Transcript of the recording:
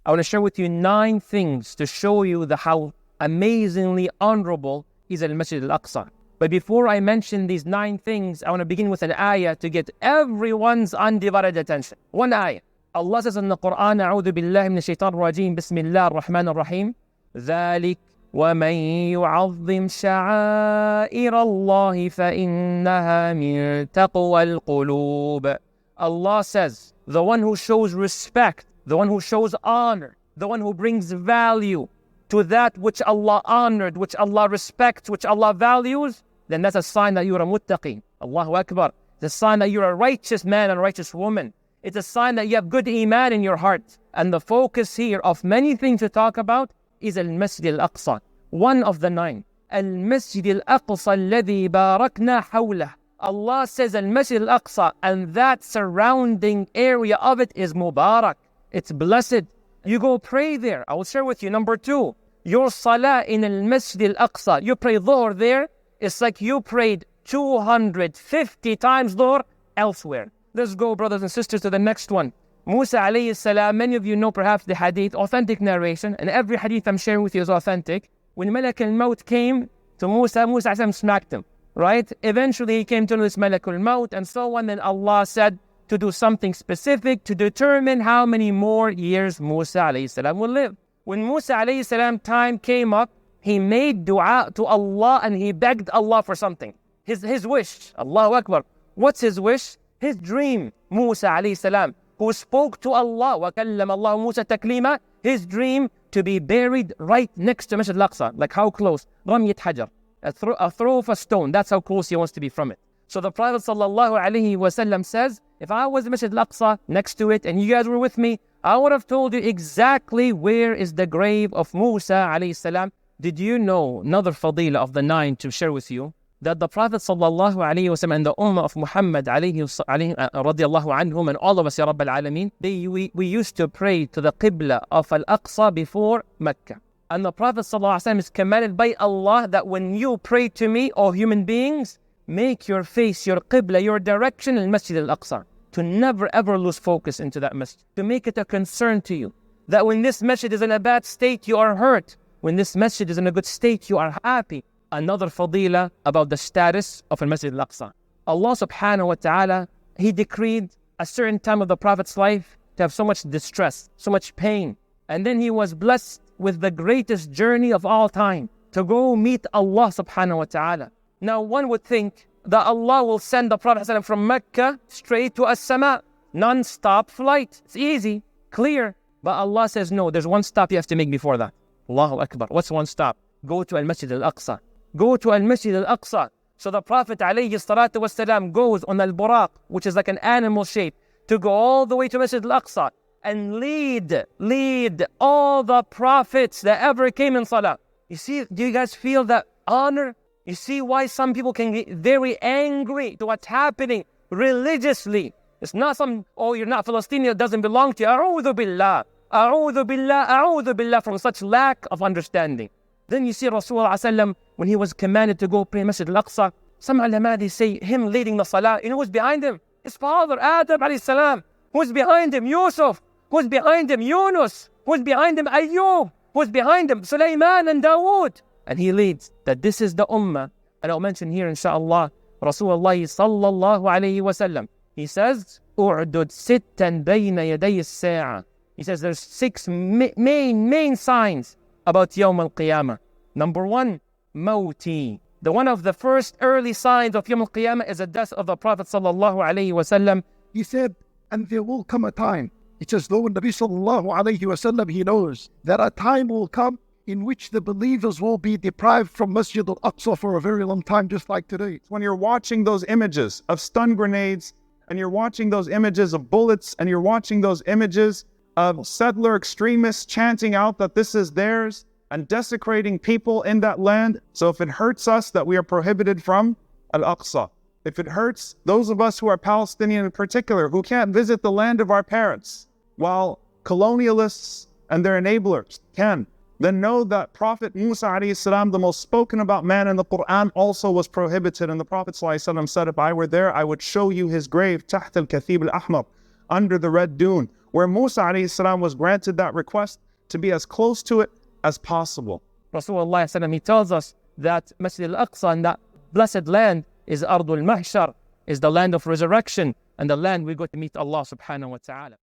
I want to share with you 9 things to show you how amazingly honorable is Al-Masjid Al-Aqsa. But before I mention these 9 things, I want to begin with an ayah to get everyone's undivided attention. One ayah. Allah says in the Quran, أعوذ بالله من الشيطان الرجيم بسم الله الرحمن الرحيم ذلك ومن يعظم شعائر الله فإنها من تقوى القلوب. Allah says, the one who shows respect, the one who shows honor, the one who brings value to that which Allah honored, which Allah respects, which Allah values, then that's a sign that you're a muttaqi. Allahu Akbar. It's a sign that you're a righteous man and a righteous woman. It's a sign that you have good iman in your heart. And the focus here of many things to talk about is Al-Masjid Al-Aqsa. One of the 9. Al-Masjid Al-Aqsa الذي باركنا حوله. Allah says Al-Masjid Al-Aqsa, and that surrounding area of it is Mubarak. It's blessed. You go pray there. I will share with you. Number 2, your salah in Al-Masjid Al-Aqsa. You pray Dhuhr there. It's like you prayed 250 times Dhuhr elsewhere. Let's go, brothers and sisters, to the next one. Musa alayhi salam, many of you know perhaps the hadith, authentic narration, and every hadith I'm sharing with you is authentic. When Malak al-Maut came to Musa, Musa alayhi salam smacked him, right? Eventually he came to know this Malak al-Maut and so on, then Allah said to do something specific to determine how many more years Musa alayhi salam will live. When Musa alayhi salam time came up, he made dua to Allah and he begged Allah for something. His wish, Allahu Akbar. What's his wish? His dream, Musa alayhi salam, who spoke to Allah, وَكَلَّمَ اللَّهُ مُوسَى تَكْلِيمًا, his dream to be buried right next to Masjid Al-Aqsa. Like how close? رَمْيَةْ حَجَر, a throw of a stone. That's how close he wants to be from it. So the Prophet ﷺ says, if I was in Masjid Al-Aqsa next to it and you guys were with me, I would have told you exactly where is the grave of Musa alayhi salam. Did you know another fadila of the 9 to share with you? That the Prophet ﷺ and the Ummah of Muhammad radiallahu anhum and all of us, Ya Rabb al-Alameen, we used to pray to the Qibla of Al-Aqsa before Mecca. And the Prophet ﷺ is commanded by Allah that when you pray to me, O human beings, make your face, your Qibla, your direction in Masjid Al-Aqsa. To never ever lose focus into that masjid. To make it a concern to you. That when this masjid is in a bad state, you are hurt. When this masjid is in a good state, you are happy. Another fadila about the status of Al-Masjid Al-Aqsa. Allah subhanahu wa ta'ala, He decreed a certain time of the Prophet's life to have so much distress, so much pain. And then he was blessed with the greatest journey of all time, to go meet Allah subhanahu wa ta'ala. Now one would think that Allah will send the Prophet ﷺ from Mecca straight to As-Sama, non-stop flight. It's easy, clear. But Allah says no, there's one stop you have to make before that. Allahu Akbar. What's one stop? Go to Al-Masjid Al-Aqsa. Go to Al-Masjid Al-Aqsa. So the Prophet ﷺ goes on Al-Buraq, which is like an animal shape, to go all the way to Masjid Al-Aqsa and lead all the prophets that ever came in Salah. You see, do you guys feel that honor? You see why some people can get very angry to what's happening religiously. It's not some, oh, you're not Palestinian, it doesn't belong to you. A'udhu billah, a'udhu billah, a'udhu billah, from such lack of understanding. Then you see Rasulullah when he was commanded to go pray Masjid Al-Aqsa, some ulama, they say him leading the salah, you know who's behind him? His father, Adam alayhi salam. Who's behind him? Yusuf. Who's behind him? Yunus. Who's behind him? Ayyub. Who's behind him? Sulaiman and Dawood. And he leads that this is the ummah. And I'll mention here inshaAllah, Rasulullah sallallahu alayhi wa sallam, he says, أُعْدُدْ سِتًّا بَيْنَ يَدَيِ السَّاعَةِ. He says there's 6 main signs about Yawm al-Qiyamah. Number 1, Mawti. One of the first early signs of Yawm al-Qiyamah is the death of the Prophet sallallahu alayhi wa sallam. He said, and there will come a time. It says, though Nabi sallallahu alayhi wa sallam, he knows that a time will come in which the believers will be deprived from Masjid Al-Aqsa for a very long time, just like today. When you're watching those images of stun grenades, and you're watching those images of bullets, and you're watching those images of settler extremists chanting out that this is theirs, and desecrating people in that land. So if it hurts us that we are prohibited from Al-Aqsa, if it hurts those of us who are Palestinian in particular, who can't visit the land of our parents, while colonialists and their enablers can, then know that Prophet Musa alayhi salam, the most spoken about man in the Quran, also was prohibited. And the Prophet sallallahu alaihi wasallam said, if I were there, I would show you his grave, تحت الكثيب الأحمر, under the red dune, where Musa alayhi salam was granted that request to be as close to it as possible. Rasulullah, he tells us that Masjid al-Aqsa, and that blessed land, is Ardul Mahshar, is the land of resurrection, and the land we go to meet Allah subhanahu wa ta'ala.